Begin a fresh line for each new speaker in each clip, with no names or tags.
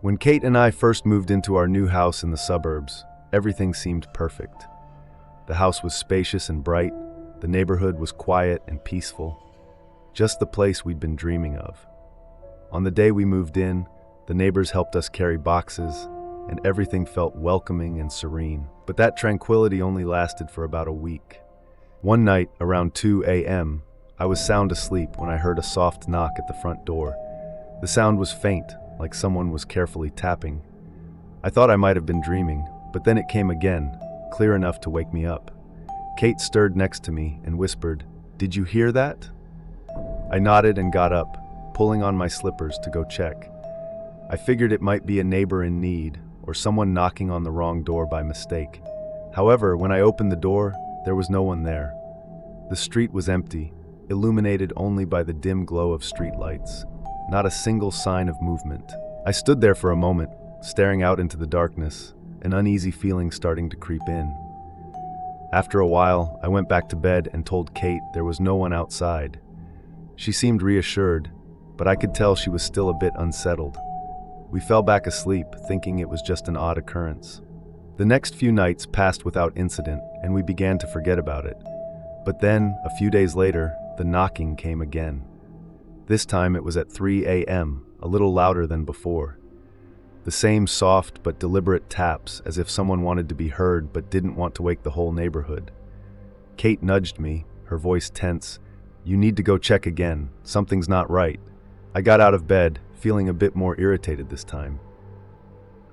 When Kate and I first moved into our new house in the suburbs, everything seemed perfect. The house was spacious and bright, the neighborhood was quiet and peaceful, just the place we'd been dreaming of. On the day we moved in, the neighbors helped us carry boxes, and everything felt welcoming and serene. But that tranquility only lasted for about a week. One night, around 2 a.m., I was sound asleep when I heard a soft knock at the front door. The sound was faint, like someone was carefully tapping. I thought I might have been dreaming, but then it came again, clear enough to wake me up. Kate stirred next to me and whispered, "Did you hear that?" I nodded and got up, pulling on my slippers to go check. I figured it might be a neighbor in need or someone knocking on the wrong door by mistake. However, when I opened the door, there was no one there. The street was empty, illuminated only by the dim glow of streetlights. Not a single sign of movement. I stood there for a moment, staring out into the darkness, an uneasy feeling starting to creep in. After a while, I went back to bed and told Kate there was no one outside. She seemed reassured, but I could tell she was still a bit unsettled. We fell back asleep, thinking it was just an odd occurrence. The next few nights passed without incident, and we began to forget about it. But then, a few days later, the knocking came again. This time it was at 3 a.m., a little louder than before. The same soft but deliberate taps, as if someone wanted to be heard but didn't want to wake the whole neighborhood. Kate nudged me, her voice tense. "You need to go check again. Something's not right." I got out of bed, feeling a bit more irritated this time.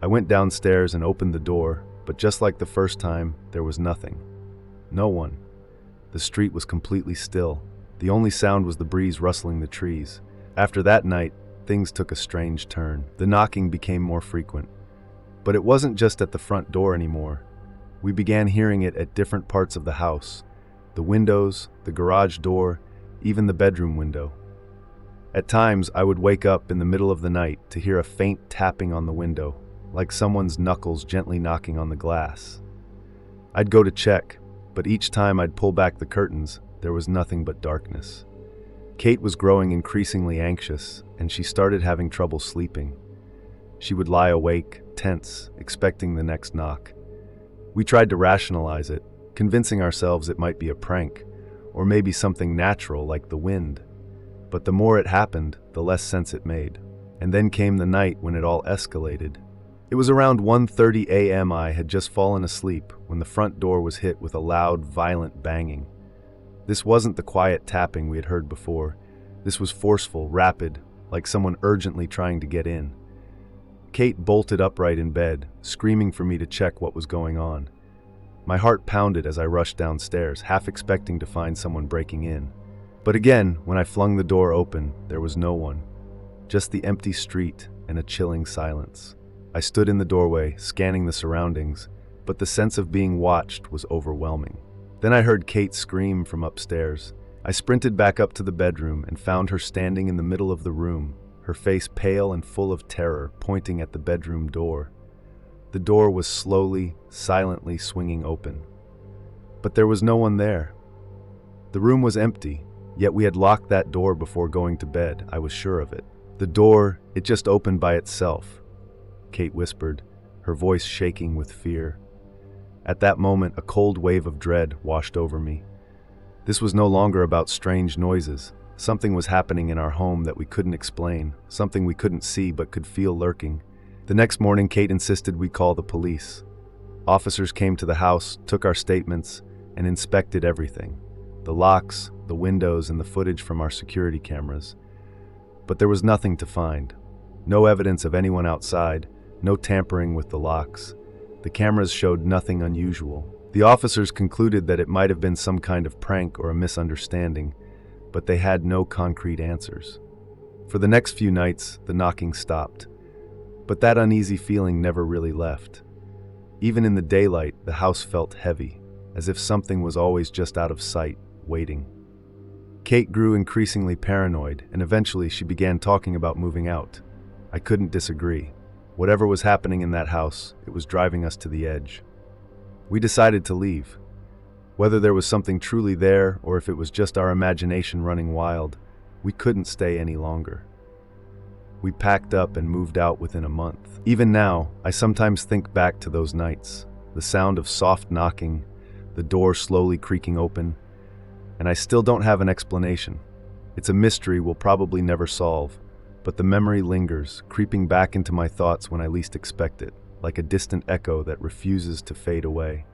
I went downstairs and opened the door, but just like the first time, there was nothing. No one. The street was completely still. The only sound was the breeze rustling the trees. After that night, things took a strange turn. The knocking became more frequent. But it wasn't just at the front door anymore. We began hearing it at different parts of the house. The windows, the garage door, even the bedroom window. At times, I would wake up in the middle of the night to hear a faint tapping on the window, like someone's knuckles gently knocking on the glass. I'd go to check, but each time I'd pull back the curtains, there was nothing but darkness. Kate was growing increasingly anxious, and she started having trouble sleeping. She would lie awake, tense, expecting the next knock. We tried to rationalize it, convincing ourselves it might be a prank, or maybe something natural like the wind. But the more it happened, the less sense it made. And then came the night when it all escalated. It was around 1:30 a.m. I had just fallen asleep when the front door was hit with a loud, violent banging. This wasn't the quiet tapping we had heard before. This was forceful, rapid, like someone urgently trying to get in. Kate bolted upright in bed, screaming for me to check what was going on. My heart pounded as I rushed downstairs, half expecting to find someone breaking in. But again, when I flung the door open, there was no one. Just the empty street and a chilling silence. I stood in the doorway, scanning the surroundings, but the sense of being watched was overwhelming. Then I heard Kate scream from upstairs. I sprinted back up to the bedroom and found her standing in the middle of the room, her face pale and full of terror, pointing at the bedroom door. The door was slowly, silently swinging open. But there was no one there. The room was empty, yet we had locked that door before going to bed, I was sure of it. The door, it just opened by itself, Kate whispered, her voice shaking with fear. At that moment, a cold wave of dread washed over me. This was no longer about strange noises. Something was happening in our home that we couldn't explain, something we couldn't see but could feel lurking. The next morning, Kate insisted we call the police. Officers came to the house, took our statements, and inspected everything. The locks, the windows, and the footage from our security cameras. But there was nothing to find. No evidence of anyone outside, no tampering with the locks. The cameras showed nothing unusual. The officers concluded that it might have been some kind of prank or a misunderstanding, but they had no concrete answers. For the next few nights, the knocking stopped. But that uneasy feeling never really left. Even in the daylight, the house felt heavy, as if something was always just out of sight, waiting. Kate grew increasingly paranoid, and eventually she began talking about moving out. I couldn't disagree. Whatever was happening in that house, it was driving us to the edge. We decided to leave. Whether there was something truly there, or if it was just our imagination running wild, we couldn't stay any longer. We packed up and moved out within a month. Even now, I sometimes think back to those nights, the sound of soft knocking, the door slowly creaking open, and I still don't have an explanation. It's a mystery we'll probably never solve, but the memory lingers, creeping back into my thoughts when I least expect it, like a distant echo that refuses to fade away.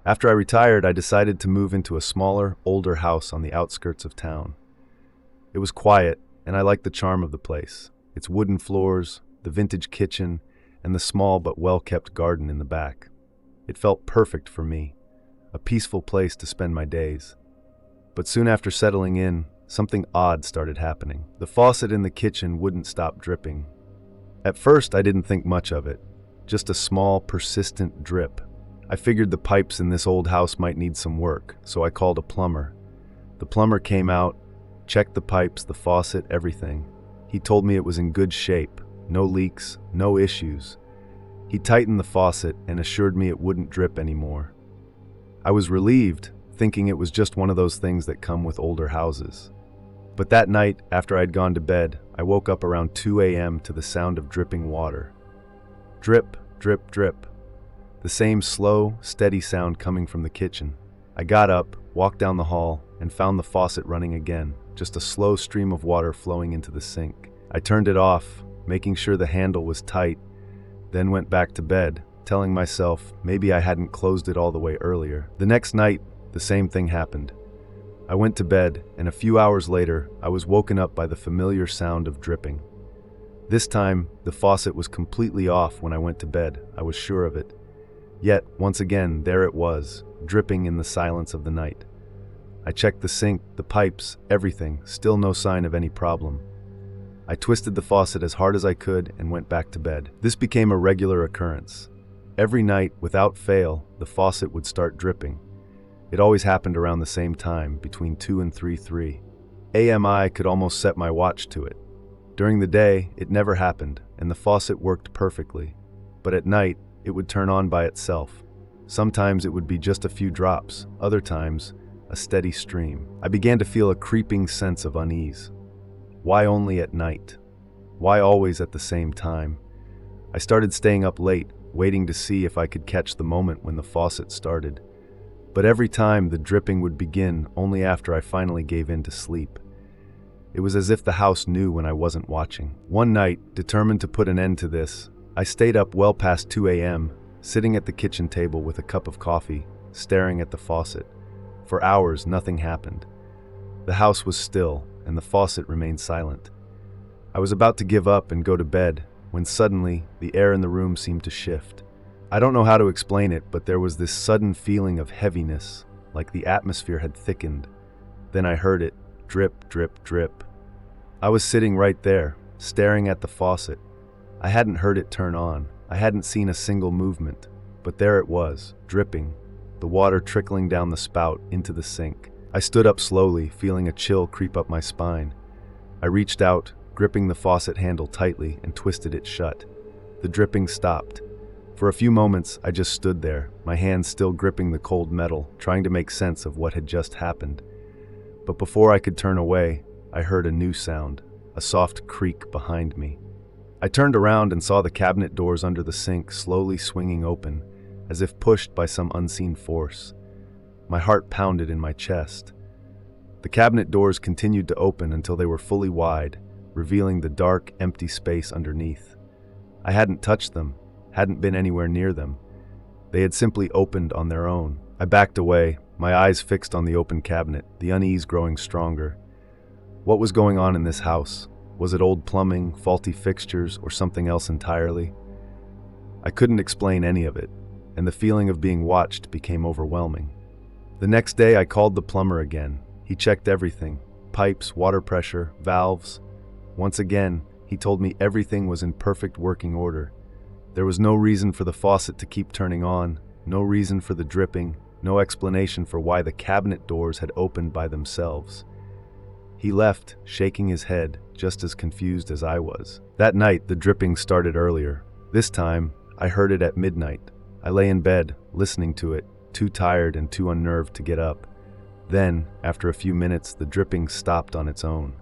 After I retired, I decided to move into a smaller, older house on the outskirts of town. It was quiet, and I liked the charm of the place. Its wooden floors, the vintage kitchen, and the small but well-kept garden in the back. It felt perfect for me, a peaceful place to spend my days. But soon after settling in, something odd started happening. The faucet in the kitchen wouldn't stop dripping. At first, I didn't think much of it, just a small, persistent drip. I figured the pipes in this old house might need some work, so I called a plumber. The plumber came out, checked the pipes, the faucet, everything. He told me it was in good shape, no leaks, no issues. He tightened the faucet and assured me it wouldn't drip anymore. I was relieved, thinking it was just one of those things that come with older houses. But that night, after I'd gone to bed, I woke up around 2 a.m. to the sound of dripping water. Drip, drip, drip. The same slow, steady sound coming from the kitchen. I got up, walked down the hall, and found the faucet running again, just a slow stream of water flowing into the sink. I turned it off, making sure the handle was tight, then went back to bed, telling myself maybe I hadn't closed it all the way earlier. The next night, the same thing happened. I went to bed, and a few hours later, I was woken up by the familiar sound of dripping. This time, the faucet was completely off when I went to bed, I was sure of it. Yet, once again, there it was, dripping in the silence of the night. I checked the sink, the pipes, everything, still no sign of any problem. I twisted the faucet as hard as I could and went back to bed. This became a regular occurrence. Every night, without fail, the faucet would start dripping. It always happened around the same time, between 2 and 3 a.m. I could almost set my watch to it. During the day, it never happened, and the faucet worked perfectly. But at night, it would turn on by itself. Sometimes it would be just a few drops, other times, a steady stream. I began to feel a creeping sense of unease. Why only at night? Why always at the same time? I started staying up late, waiting to see if I could catch the moment when the faucet started. But every time the dripping would begin only after I finally gave in to sleep. It was as if the house knew when I wasn't watching. One night, determined to put an end to this, I stayed up well past 2 a.m., sitting at the kitchen table with a cup of coffee, staring at the faucet. For hours, nothing happened. The house was still, and the faucet remained silent. I was about to give up and go to bed, when suddenly, the air in the room seemed to shift. I don't know how to explain it, but there was this sudden feeling of heaviness, like the atmosphere had thickened. Then I heard it, drip, drip, drip. I was sitting right there, staring at the faucet. I hadn't heard it turn on. I hadn't seen a single movement, but there it was, dripping, the water trickling down the spout into the sink. I stood up slowly, feeling a chill creep up my spine. I reached out, gripping the faucet handle tightly, and twisted it shut. The dripping stopped. For a few moments, I just stood there, my hands still gripping the cold metal, trying to make sense of what had just happened. But before I could turn away, I heard a new sound, a soft creak behind me. I turned around and saw the cabinet doors under the sink slowly swinging open, as if pushed by some unseen force. My heart pounded in my chest. The cabinet doors continued to open until they were fully wide, revealing the dark, empty space underneath. I hadn't touched them, hadn't been anywhere near them. They had simply opened on their own. I backed away, my eyes fixed on the open cabinet, the unease growing stronger. What was going on in this house? Was it old plumbing, faulty fixtures, or something else entirely? I couldn't explain any of it, and the feeling of being watched became overwhelming. The next day I called the plumber again. He checked everything, pipes, water pressure, valves. Once again, he told me everything was in perfect working order. There was no reason for the faucet to keep turning on, no reason for the dripping, no explanation for why the cabinet doors had opened by themselves. He left, shaking his head, just as confused as I was. That night, the dripping started earlier. This time, I heard it at midnight. I lay in bed, listening to it, too tired and too unnerved to get up. Then, after a few minutes, the dripping stopped on its own.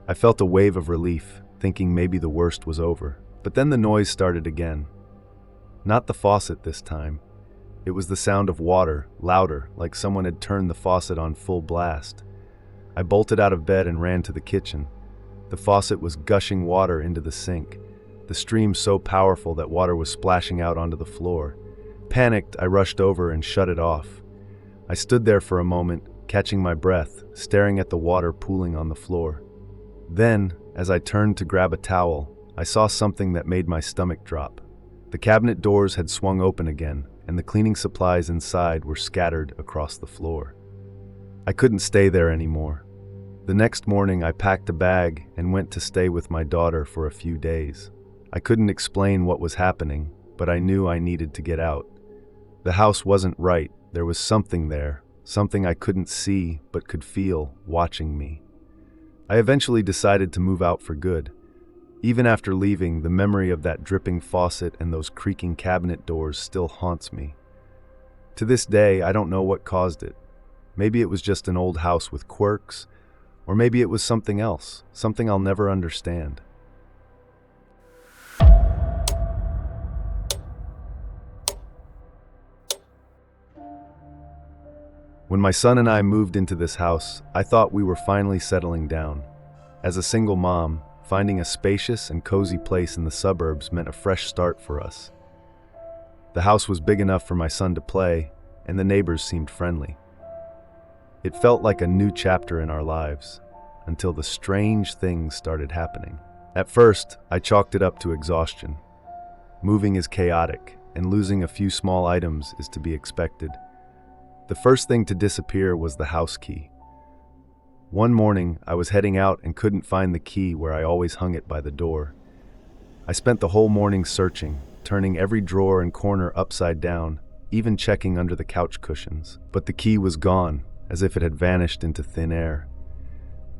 I felt a wave of relief, thinking maybe the worst was over. But then the noise started again. Not the faucet this time. It was the sound of water, louder, like someone had turned the faucet on full blast. I bolted out of bed and ran to the kitchen. The faucet was gushing water into the sink, the stream so powerful that water was splashing out onto the floor. Panicked, I rushed over and shut it off. I stood there for a moment, catching my breath, staring at the water pooling on the floor. Then, as I turned to grab a towel, I saw something that made my stomach drop. The cabinet doors had swung open again, and the cleaning supplies inside were scattered across the floor. I couldn't stay there anymore. The next morning, I packed a bag and went to stay with my daughter for a few days. I couldn't explain what was happening, but I knew I needed to get out. The house wasn't right. There was something there, something I couldn't see but could feel watching me. I eventually decided to move out for good. Even after leaving, the memory of that dripping faucet and those creaking cabinet doors still haunts me. To this day, I don't know what caused it. Maybe it was just an old house with quirks, or maybe it was something else, something I'll never understand. When my son and I moved into this house, I thought we were finally settling down. As a single mom, finding a spacious and cozy place in the suburbs meant a fresh start for us. The house was big enough for my son to play, and the neighbors seemed friendly. It felt like a new chapter in our lives, until the strange things started happening. At first, I chalked it up to exhaustion. Moving is chaotic, and losing a few small items is to be expected. The first thing to disappear was the house key. One morning, I was heading out and couldn't find the key where I always hung it by the door. I spent the whole morning searching, turning every drawer and corner upside down, even checking under the couch cushions. But the key was gone, as if it had vanished into thin air.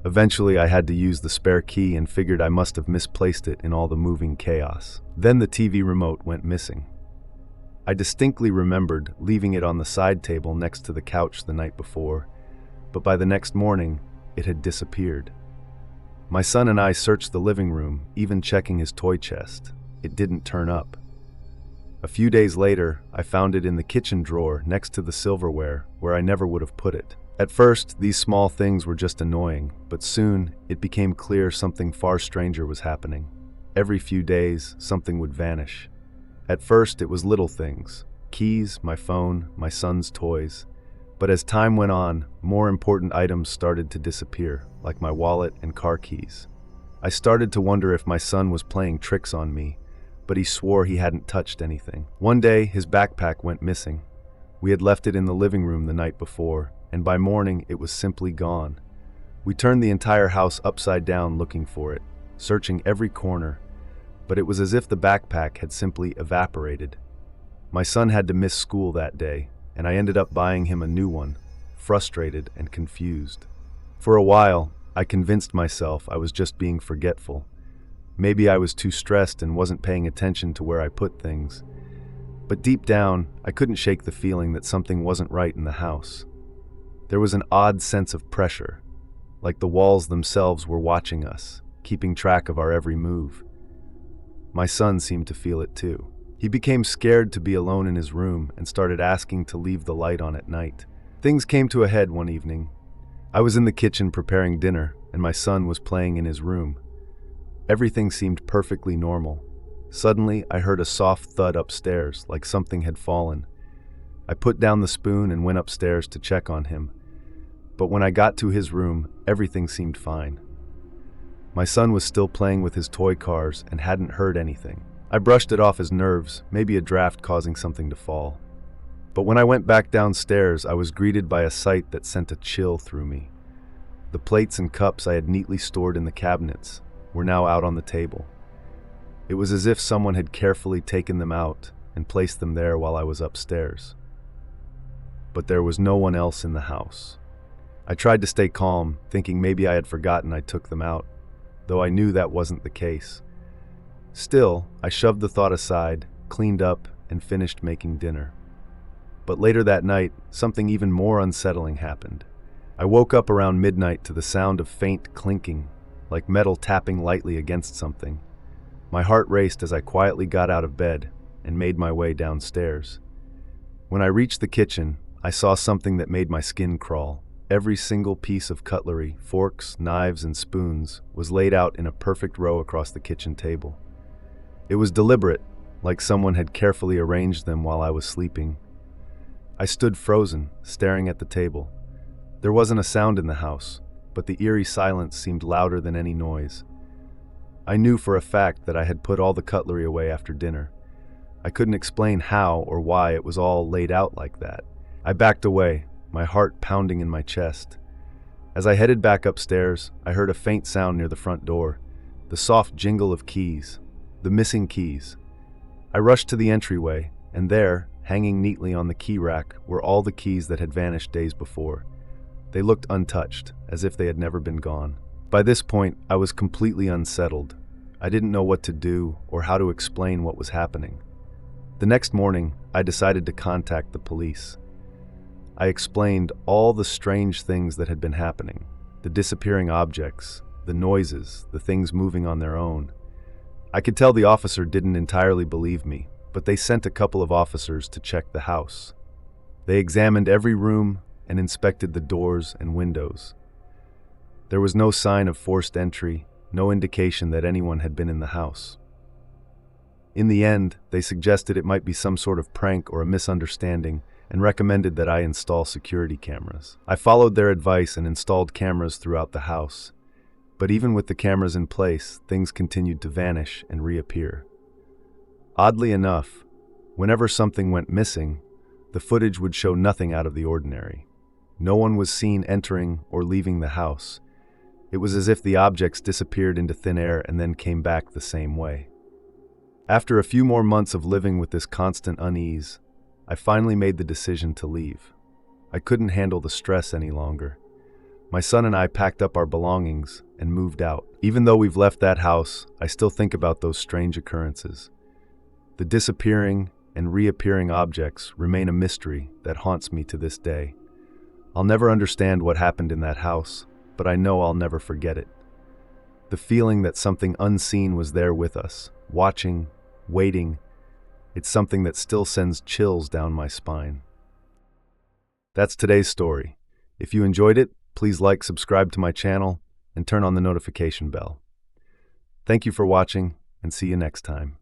Eventually, I had to use the spare key and figured I must have misplaced it in all the moving chaos. Then the TV remote went missing. I distinctly remembered leaving it on the side table next to the couch the night before, but by the next morning, it had disappeared. My son and I searched the living room, even checking his toy chest. It didn't turn up. A few days later, I found it in the kitchen drawer next to the silverware, where I never would have put it. At first, these small things were just annoying, but soon it became clear something far stranger was happening. Every few days, something would vanish. At first, it was little things: keys, my phone, my son's toys. But as time went on, more important items started to disappear, like my wallet and car keys. I started to wonder if my son was playing tricks on me, but he swore he hadn't touched anything. One day, his backpack went missing. We had left it in the living room the night before, and by morning, it was simply gone. We turned the entire house upside down looking for it, searching every corner, but it was as if the backpack had simply evaporated. My son had to miss school that day, and I ended up buying him a new one, frustrated and confused. For a while, I convinced myself I was just being forgetful. Maybe I was too stressed and wasn't paying attention to where I put things. But deep down, I couldn't shake the feeling that something wasn't right in the house. There was an odd sense of pressure, like the walls themselves were watching us, keeping track of our every move. My son seemed to feel it too. He became scared to be alone in his room and started asking to leave the light on at night. Things came to a head one evening. I was in the kitchen preparing dinner, and my son was playing in his room. Everything seemed perfectly normal. Suddenly, I heard a soft thud upstairs, like something had fallen. I put down the spoon and went upstairs to check on him. But when I got to his room, everything seemed fine. My son was still playing with his toy cars and hadn't heard anything. I brushed it off as nerves, maybe a draft causing something to fall. But when I went back downstairs, I was greeted by a sight that sent a chill through me. The plates and cups I had neatly stored in the cabinets were now out on the table. It was as if someone had carefully taken them out and placed them there while I was upstairs. But there was no one else in the house. I tried to stay calm, thinking maybe I had forgotten I took them out, though I knew that wasn't the case. Still, I shoved the thought aside, cleaned up, and finished making dinner. But later that night, something even more unsettling happened. I woke up around midnight to the sound of faint clinking, like metal tapping lightly against something. My heart raced as I quietly got out of bed and made my way downstairs. When I reached the kitchen, I saw something that made my skin crawl. Every single piece of cutlery, forks, knives, and spoons, was laid out in a perfect row across the kitchen table. It was deliberate, like someone had carefully arranged them while I was sleeping. I stood frozen, staring at the table. There wasn't a sound in the house, but the eerie silence seemed louder than any noise. I knew for a fact that I had put all the cutlery away after dinner. I couldn't explain how or why it was all laid out like that. I backed away, my heart pounding in my chest. As I headed back upstairs, I heard a faint sound near the front door, the soft jingle of keys, the missing keys. I rushed to the entryway, and there, hanging neatly on the key rack, were all the keys that had vanished days before. They looked untouched, as if they had never been gone. By this point, I was completely unsettled. I didn't know what to do or how to explain what was happening. The next morning, I decided to contact the police. I explained all the strange things that had been happening, the disappearing objects, the noises, the things moving on their own. I could tell the officer didn't entirely believe me, but they sent a couple of officers to check the house. They examined every room and inspected the doors and windows. There was no sign of forced entry, no indication that anyone had been in the house. In the end, they suggested it might be some sort of prank or a misunderstanding and recommended that I install security cameras. I followed their advice and installed cameras throughout the house. But even with the cameras in place, things continued to vanish and reappear. Oddly enough, whenever something went missing, the footage would show nothing out of the ordinary. No one was seen entering or leaving the house. It was as if the objects disappeared into thin air and then came back the same way. After a few more months of living with this constant unease, I finally made the decision to leave. I couldn't handle the stress any longer. My son and I packed up our belongings and moved out. Even though we've left that house, I still think about those strange occurrences. The disappearing and reappearing objects remain a mystery that haunts me to this day. I'll never understand what happened in that house, but I know I'll never forget it. The feeling that something unseen was there with us, watching, waiting, it's something that still sends chills down my spine. That's today's story. If you enjoyed it, please like, subscribe to my channel, and turn on the notification bell. Thank you for watching, and see you next time.